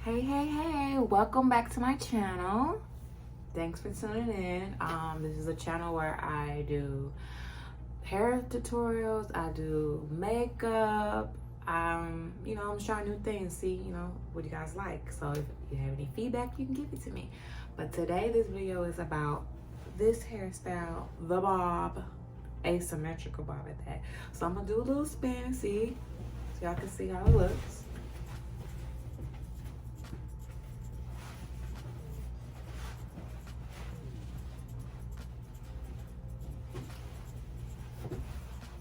Hey, welcome back to my channel. Thanks for tuning in. This is a channel where I do hair tutorials, I do makeup. I'm trying new things, see, what you guys like. So if you have any feedback, you can give it to me. But today, this video is about this hairstyle, the bob, asymmetrical bob at that. So I'm gonna do a little spin, see, so y'all can see how it looks.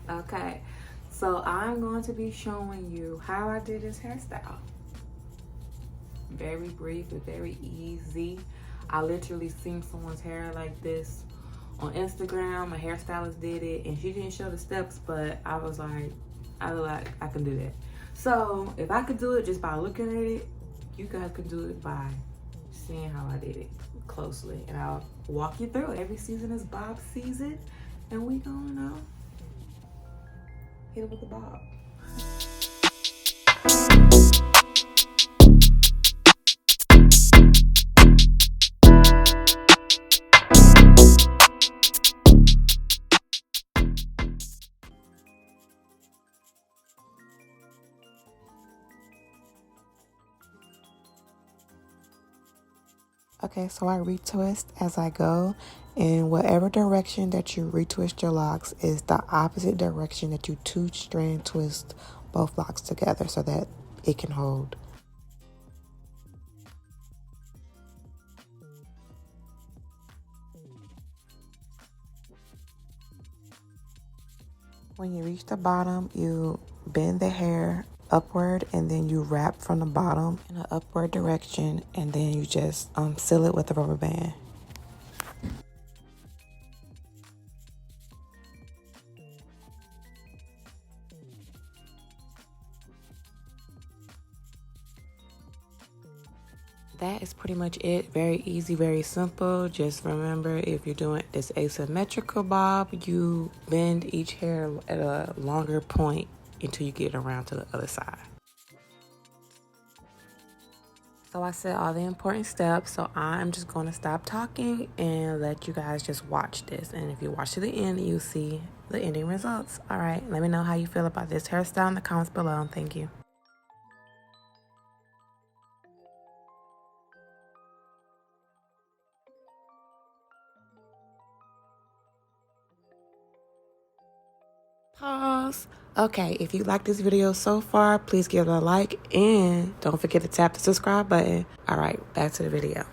Okay, so I'm going to be showing you how I did this hairstyle. Very brief and very easy. I literally seen someone's hair like this on Instagram. A hairstylist did it and she didn't show the steps, but I was like, I can do that. So if I could do it just by looking at it, you guys can do it by seeing how I did it closely. And I'll walk you through it. Every season is bob season, and we gonna hit it with the bob. Okay, so I retwist as I go, and whatever direction that you retwist your locks is the opposite direction that you two-strand twist both locks together so that it can hold. When you reach the bottom, you bend the hair upward and then you wrap from the bottom in an upward direction, and then you just seal it with a rubber band. That is pretty much it. Very easy, very simple. Just remember, if you're doing this asymmetrical bob, you bend each hair at a longer point until you get around to the other side. So I said all the important steps, so I'm just going to stop talking and let you guys just watch this. And if you watch to the end, you'll see the ending results. All right, let me know how you feel about this hairstyle in the comments below. Thank you. Pause. Okay, if you like this video so far, please give it a like and don't forget to tap the subscribe button. All right, back to the video.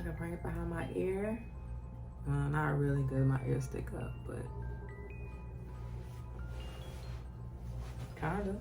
I can bring it behind my ear. Not really good, my ears stick up, but kinda.